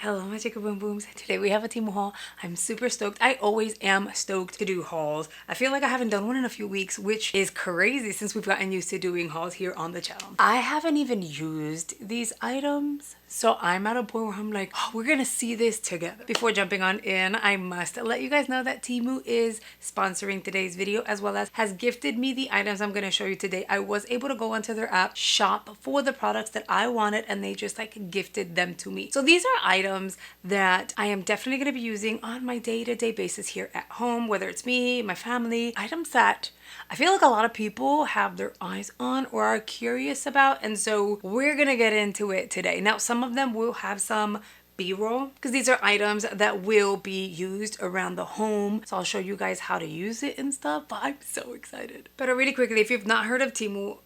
Hello my chicken boom booms. Today we have a Temu haul. I'm super stoked. I always am stoked to do hauls. I feel like I haven't done one in a few weeks, which is crazy since we've gotten used to doing hauls here on the channel. I haven't even used these items, so I'm at a point where I'm like, oh, we're gonna see this together. Before jumping on in, I must let you guys know that Temu is sponsoring today's video, as well as has gifted me the items I'm gonna show you today. I was able to go onto their app, shop for the products that I wanted, and they just like gifted them to me. So these are items that I am definitely going to be using on my day-to-day basis here at home, whether it's me, my family, items that I feel like a lot of people have their eyes on or are curious about, and so we're gonna get into it today. Now, some of them will have some B-roll because these are items that will be used around the home, so I'll show you guys how to use it and stuff, but I'm so excited. But really quickly, if you've not heard of Temu,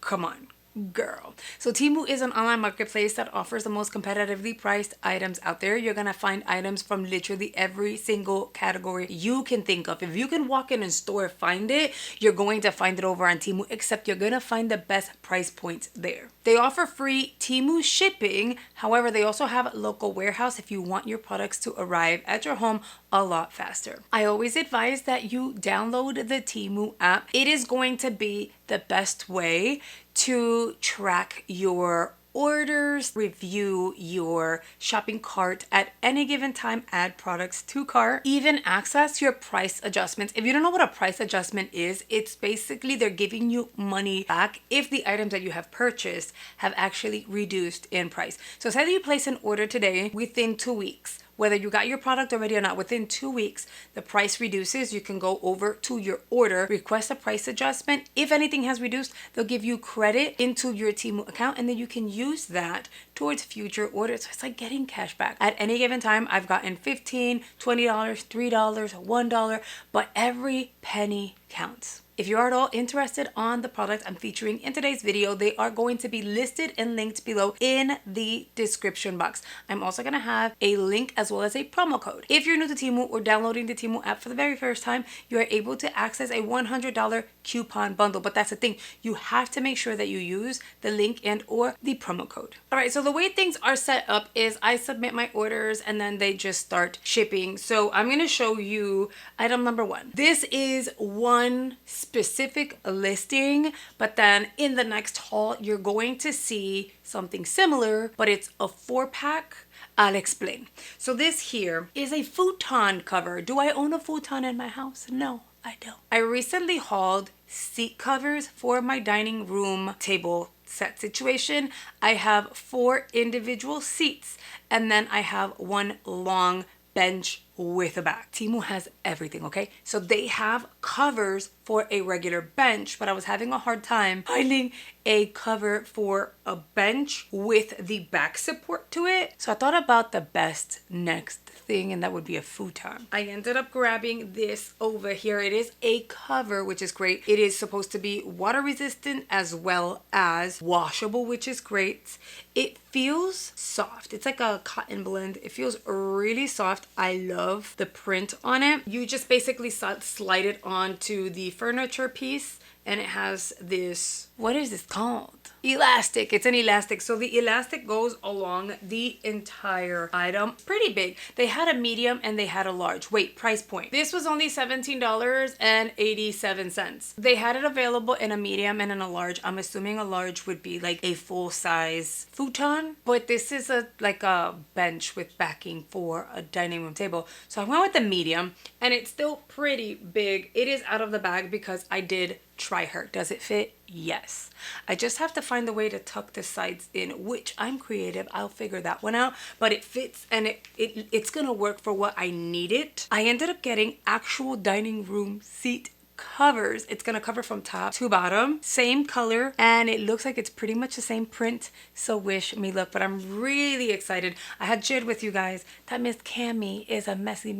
come on, girl. So Temu is an online marketplace that offers the most competitively priced items out there. You're gonna find items from literally every single category you can think of. If you can walk in a store, find it, you're going to find it over on Temu, except you're gonna find the best price points there. They offer free Temu shipping. However, they also have a local warehouse if you want your products to arrive at your home a lot faster. I always advise that you download the Temu app. It is going to be the best way to track your orders, review your shopping cart at any given time, add products to cart, even access your price adjustments. If you don't know what a price adjustment is, it's basically they're giving you money back if the items that you have purchased have actually reduced in price. So say that you place an order today, within 2 weeks, whether you got your product already or not, within 2 weeks, the price reduces. You can go over to your order, request a price adjustment. If anything has reduced, they'll give you credit into your Temu account, and then you can use that towards future orders. So it's like getting cash back. At any given time, I've gotten $15, $20, $3, $1, but every penny counts. If you are at all interested on the products I'm featuring in today's video, they are going to be listed and linked below in the description box. I'm also going to have a link as well as a promo code. If you're new to Temu or downloading the Temu app for the very first time, you are able to access a $100 coupon bundle. But that's the thing, you have to make sure that you use the link and or the promo code. All right, so the way things are set up is I submit my orders and then they just start shipping. So I'm going to show you item number 1. This is one specific listing, but then in the next haul you're going to see something similar, but it's a 4-pack. I'll explain. So this here is a futon cover. Do I own a futon in my house? No, I don't. I recently hauled seat covers for my dining room table set situation. I have 4 individual seats, and then I have one long bench with a back. Temu has everything, okay? So they have covers for a regular bench, but I was having a hard time finding a cover for a bench with the back support to it. So I thought about the best next thing, and that would be a futon. I ended up grabbing this over here. It is a cover, which is great. It is supposed to be water resistant as well as washable, which is great. It feels soft. It's like a cotton blend. It feels really soft. I love the print on it. You just basically slide it onto the furniture piece, and it has this, what is this called? Elastic. It's an elastic. So the elastic goes along the entire item. Pretty big. They had a medium and they had a large. Wait, price point. This was only $17.87. They had it available in a medium and in a large. I'm assuming a large would be like a full size futon, but this is like a bench with backing for a dining room table. So I went with the medium, and it's still pretty big. It is out of the bag because I did try her. Does it fit? Yes. I just have to find a way to tuck the sides in, which I'm creative. I'll figure that one out, but it fits, and it's gonna work for what I need it. I ended up getting actual dining room seat covers. It's gonna cover from top to bottom, same color, and it looks like it's pretty much the same print, so wish me luck. But I'm really excited. I had shared with you guys that Miss Cammy is a messy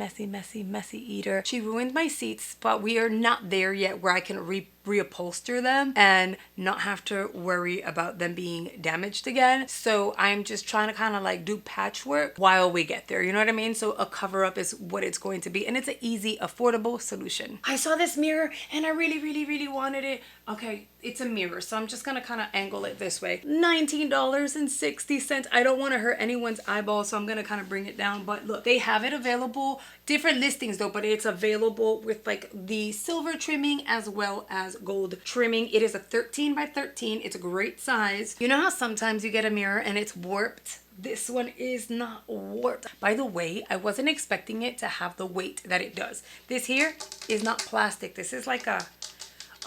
eater. She ruined my seats, but we are not there yet where I can reupholster them and not have to worry about them being damaged again. So I'm just trying to kind of like do patchwork while we get there, you know what I mean? So a cover up is what it's going to be, and it's an easy, affordable solution. I saw this mirror and I really wanted it. Okay, it's a mirror, so I'm just gonna kind of angle it this way. $19.60. I don't want to hurt anyone's eyeball, so I'm gonna kind of bring it down. But look, they have it available, different listings though, but it's available with like the silver trimming as well as gold trimming. It is a 13 by 13. It's a great size. You know how sometimes you get a mirror and it's warped? This one is not warped. By the way, I wasn't expecting it to have the weight that it does. This here is not plastic. This is like a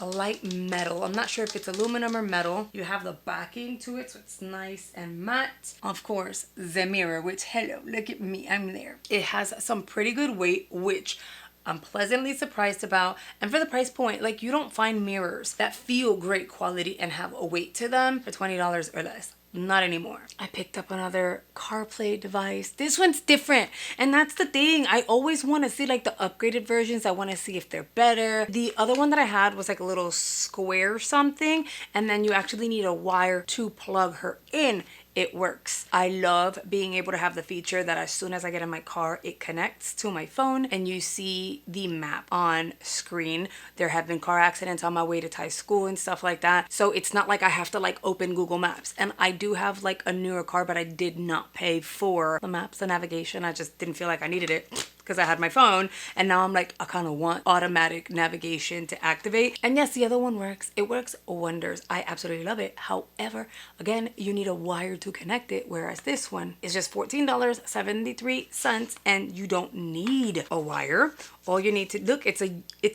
light metal. I'm not sure if it's aluminum or metal. You have the backing to it, so it's nice and matte. Of course, the mirror, which, hello, look at me, I'm there. It has some pretty good weight, which I'm pleasantly surprised about. And for the price point, like, you don't find mirrors that feel great quality and have a weight to them for $20 or less. Not anymore. I picked up another CarPlay device. This one's different. And that's the thing. I always want to see like the upgraded versions. I want to see if they're better. The other one that I had was like a little square something. And then you actually need a wire to plug her in. It works. I love being able to have the feature that as soon as I get in my car, it connects to my phone and you see the map on screen. There have been car accidents on my way to Thai school and stuff like that. So it's not like I have to like open Google Maps. And I do have like a newer car, but I did not pay for the maps, the navigation. I just didn't feel like I needed it because I had my phone. And now I'm like, I kind of want automatic navigation to activate. And yes, the other one works. It works wonders. I absolutely love it. However, again, you need a wire to connect it, whereas this one is just $14.73 and you don't need a wire. All you need to look, it's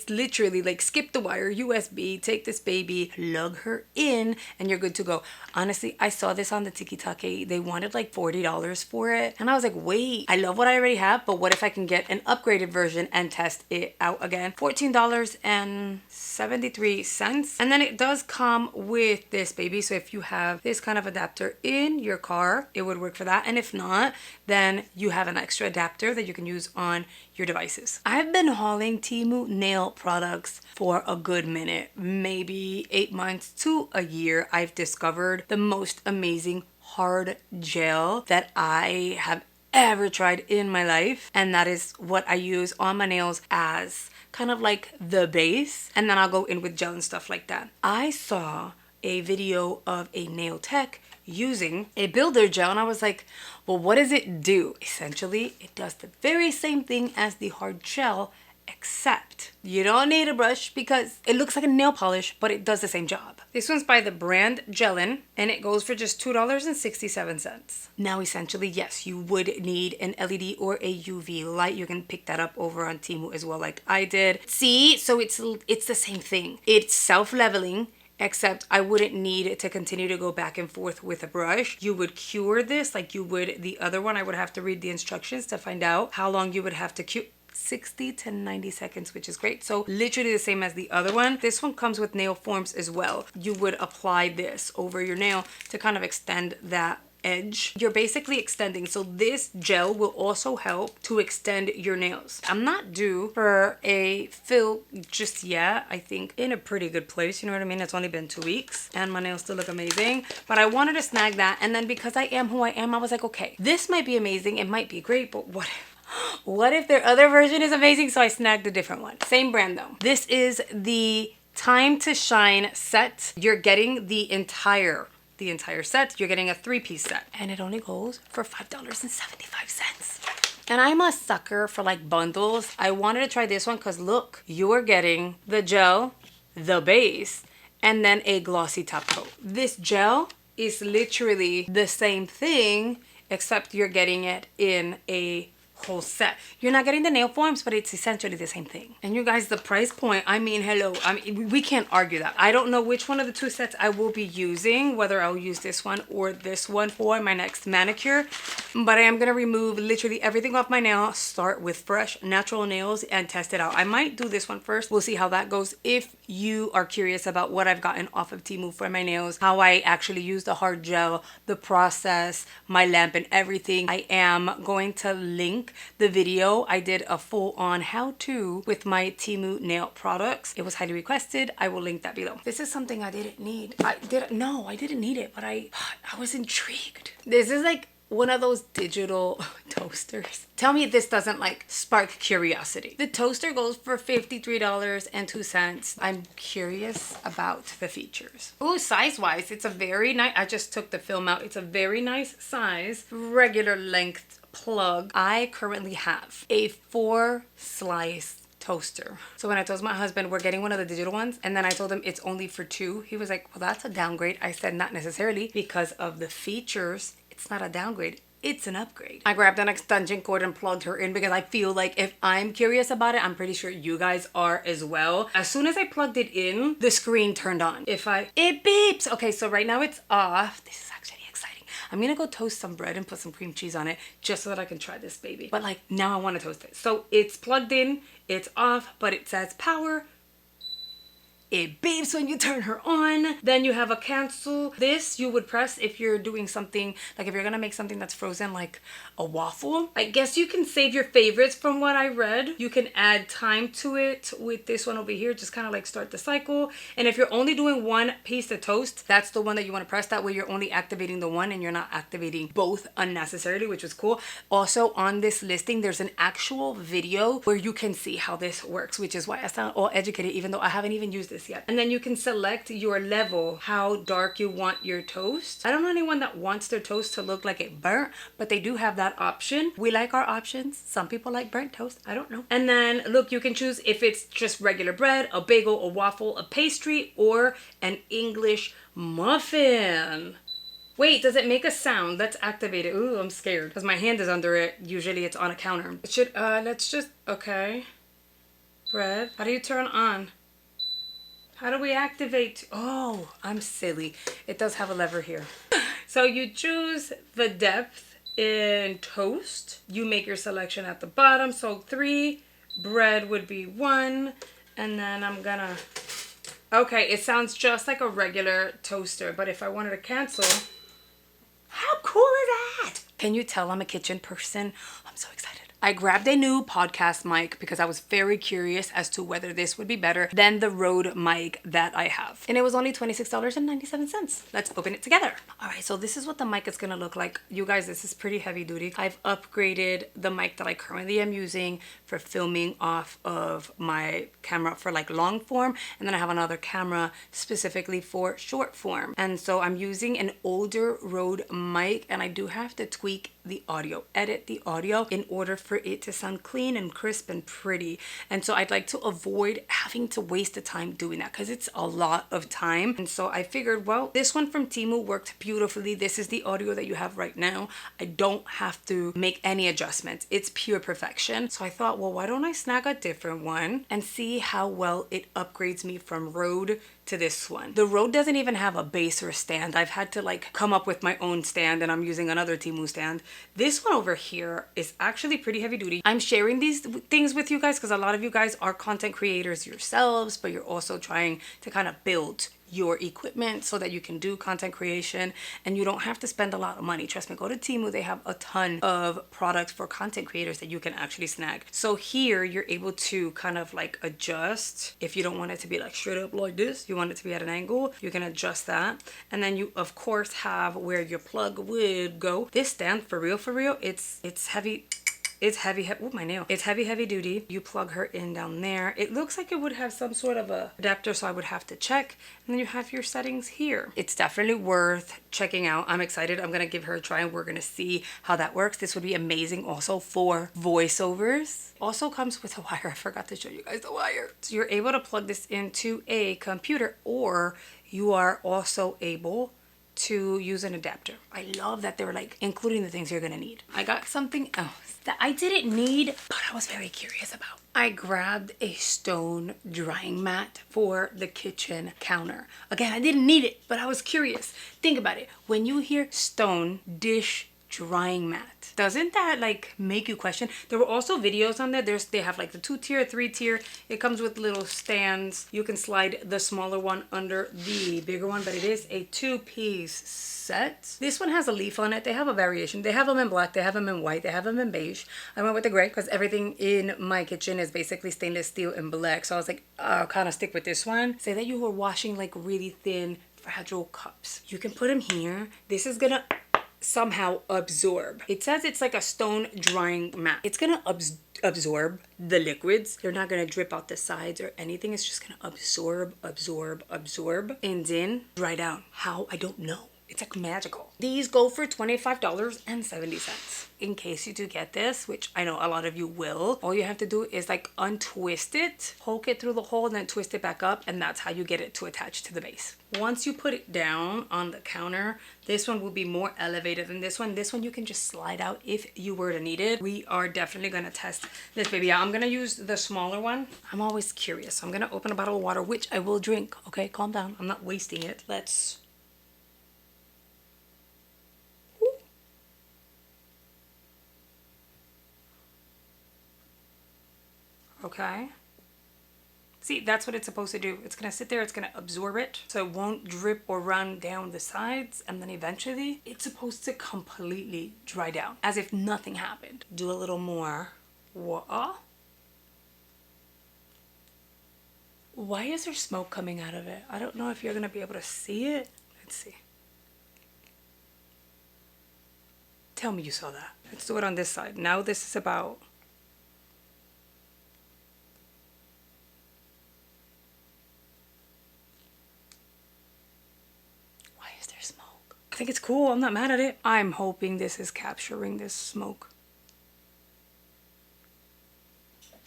literally like skip the wire, USB, take this baby, plug her in, and you're good to go. Honestly, I saw this on the TikTok. They wanted like $40 for it. And I was like, wait, I love what I already have, but what if I can get an upgraded version and test it out again? $14.73. And then it does come with this baby. So if you have this kind of adapter in your car, it would work for that. And if not, then you have an extra adapter that you can use on your devices. I've been hauling Temu nail products for a good minute, maybe 8 months to a year. I've discovered the most amazing hard gel that I have ever tried in my life, and that is what I use on my nails as kind of like the base, and then I'll go in with gel and stuff like that. I saw a video of a nail tech using a builder gel and I was like, well, what does it do? Essentially, it does the very same thing as the hard gel, except you don't need a brush because it looks like a nail polish, but it does the same job. This one's by the brand Gellen and it goes for just $2.67. Now, essentially, yes, you would need an LED or a UV light. You can pick that up over on Temu as well, like I did. See, so it's the same thing. It's self-leveling, except I wouldn't need to continue to go back and forth with a brush. You would cure this like you would the other one. I would have to read the instructions to find out how long you would have to cure. 60 to 90 seconds, which is great. So literally the same as the other one. This one comes with nail forms as well. You would apply this over your nail to kind of extend that edge. You're basically extending. So this gel will also help to extend your nails. I'm not due for a fill just yet. I think in a pretty good place, you know what I mean? It's only been 2 weeks and my nails still look amazing, but I wanted to snag that. And then because I am who I am, I was like, okay, this might be amazing. It might be great, but what if their other version is amazing? So I snagged a different one. Same brand though. This is the Time to Shine set. You're getting the entire set. You're getting a 3-piece set and it only goes for $5.75. And I'm a sucker for like bundles. I wanted to try this one because look, you are getting the gel, the base, and then a glossy top coat. This gel is literally the same thing, except you're getting it in a whole set. You're not getting the nail forms, but it's essentially the same thing. And you guys, the price point, I mean, hello, I mean, we can't argue that. I don't know which one of the 2 sets I will be using, whether I'll use this one or this one for my next manicure, but I am going to remove literally everything off my nail, start with fresh natural nails and test it out. I might do this one first. We'll see how that goes. If you are curious about what I've gotten off of Temu for my nails, how I actually use the hard gel, the process, my lamp and everything, I am going to link the video. I did a full-on how-to with my Temu nail products. It was highly requested. I will link that below. This is something I didn't need. I didn't need it, but I was intrigued. This is like one of those digital toasters. Tell me this doesn't like spark curiosity. The toaster goes for $53.02. I'm curious about the features. Ooh, size-wise, it's a very nice, I just took the film out. It's a very nice size, regular length plug. I currently have a 4-slice toaster. So when I told my husband we're getting one of the digital ones, and then I told him it's only for 2, he was like, well, that's a downgrade. I said, not necessarily, because of the features. It's not a downgrade, it's an upgrade. I grabbed an extension cord and plugged her in because I feel like if I'm curious about it, I'm pretty sure you guys are as well. As soon as I plugged it in, the screen turned on. It beeps. Okay, so right now it's off. This is actually exciting. I'm gonna go toast some bread and put some cream cheese on it just so that I can try this baby. But like, now I want to toast it. So it's plugged in, it's off, but it says power. It beeps when you turn her on. Then you have a cancel. This you would press if you're doing something, like if you're gonna make something that's frozen, like a waffle. I guess you can save your favorites from what I read. You can add time to it with this one over here, just kind of like start the cycle. And if you're only doing one piece of toast, that's the one that you want to press. That way you're only activating the one and you're not activating both unnecessarily, which is cool. Also on this listing, there's an actual video where you can see how this works, which is why I sound all educated, even though I haven't even used this yet. And then you can select your level, how dark you want your toast. I don't know anyone that wants their toast to look like it burnt, but they do have that option. We like our options. Some people like burnt toast, I don't know. And then look, you can choose if it's just regular bread, a bagel, a waffle, a pastry, or an English muffin. Wait, does it make a sound? Let's activate it. Ooh, I'm scared because my hand is under it. Usually it's on a counter. It should, let's just, okay. Bread, how do you turn on? How do we activate? Oh, I'm silly. It does have a lever here. So you choose the depth in toast. You make your selection at the bottom. So 3, bread would be 1. And then I'm gonna, okay, it sounds just like a regular toaster. But if I wanted to cancel, how cool is that? Can you tell I'm a kitchen person? I'm so excited. I grabbed a new podcast mic because I was very curious as to whether this would be better than the Rode mic that I have. And it was only $26.97. Let's open it together. All right, so this is what the mic is gonna look like. You guys, this is pretty heavy duty. I've upgraded the mic that I currently am using for filming off of my camera for like long form. And then I have another camera specifically for short form. And so I'm using an older Rode mic, and I do have to tweak the audio, edit the audio in order for it to sound clean and crisp and pretty. And so I'd like to avoid having to waste the time doing that because it's a lot of time. And so I figured, well, this one from Temu worked beautifully. This is the audio that you have right now. I don't have to make any adjustments. It's pure perfection. So I thought, well, why don't I snag a different one and see how well it upgrades me from Rode to this one. The Rode doesn't even have a base or a stand. I've had to like come up with my own stand, and I'm using another Temu stand. This one over here is actually pretty heavy duty. I'm sharing these things with you guys because a lot of you guys are content creators yourselves, but you're also trying to kind of build your equipment so that you can do content creation and you don't have to spend a lot of money. Trust me, go to Temu. They have a ton of products for content creators that you can actually snag. So here you're able to kind of like adjust. If you don't want it to be like straight up like this, you want it to be at an angle, you can adjust that. And then you of course have where your plug would go. This stand, for real, it's heavy. It's heavy, oh my nail. It's heavy duty. You plug her in down there. It looks like it would have some sort of a adapter, so I would have to check. And then you have your settings here. It's definitely worth checking out. I'm excited. I'm gonna give her a try and we're gonna see how that works. This would be amazing also for voiceovers. Also comes with a wire. I forgot to show you guys the wire. So you're able to plug this into a computer, or you are also able to use an adapter. I love that they're like including the things you're gonna need. I got something else that I didn't need, but I was very curious about. I grabbed a stone drying mat for the kitchen counter. Again, I didn't need it, but I was curious. Think about it. When you hear stone dish drying mat, doesn't that like make you question? There were also videos on there. They have like the 2-tier, 3-tier. It comes with little stands. You can slide the smaller one under the bigger one, but it is a 2-piece set. This one has a leaf on it. They have a variation. They have them in black, they have them in white, they have them in beige. I went with the gray because everything in my kitchen is basically stainless steel and black. So I was like, I'll kind of stick with this one. Say that you were washing like really thin fragile cups. You can put them here. This is gonna somehow absorb. It says it's like a stone drying mat. It's gonna absorb the liquids. They're not gonna drip out the sides or anything. It's just gonna absorb, and then dry down. How? I don't know. It's like magical. These go for $25.70. In case you do get this, which I know a lot of you will, all you have to do is like untwist it, poke it through the hole, and then twist it back up, and that's how you get it to attach to the base. Once you put it down on the counter, this one will be more elevated than this one. This one you can just slide out if you were to need it. We are definitely gonna test this baby out. I'm gonna use the smaller one. I'm always curious, so I'm gonna open a bottle of water, which I will drink. Okay, calm down. I'm not wasting it. Let's... Okay. See, that's what it's supposed to do. It's gonna sit there, it's gonna absorb it, so it won't drip or run down the sides, and then eventually it's supposed to completely dry down, as if nothing happened. Do a little more. Woah. Why is there smoke coming out of it? I don't know if you're gonna be able to see it. Let's see. Tell me you saw that. Let's do it on this side. Now this is about... I think it's cool. I'm not mad at it. I'm hoping this is capturing this smoke.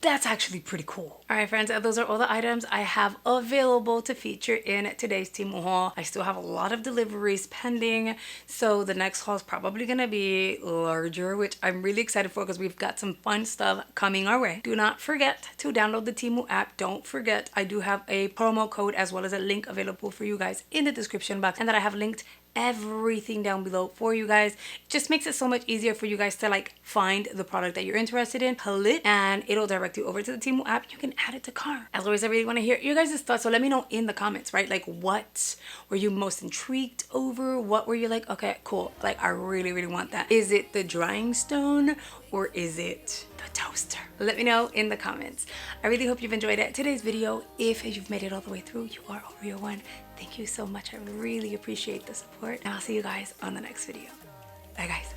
That's actually pretty cool. All right, friends, those are all the items I have available to feature in today's Temu haul. I still have a lot of deliveries pending, so the next haul is probably gonna be larger, which I'm really excited for because we've got some fun stuff coming our way. Do not forget to download the Temu app. Don't forget, I do have a promo code as well as a link available for you guys in the description box, and that I have linked everything down below for you guys. It just makes it so much easier for you guys to like find the product that you're interested in, click, and it'll direct you over to the Temu app. You can add it to cart. As always, I really want to hear you guys' thoughts, so let me know in the comments, right? Like, what were you most intrigued over? What were you like, okay, cool, like I really want that? Is it the drying stone or is it the toaster? Let me know in the comments. I really hope you've enjoyed today's video. If you've made it all the way through, you are a real one. Thank you so much. I really appreciate the support, and I'll see you guys on the next video. Bye guys.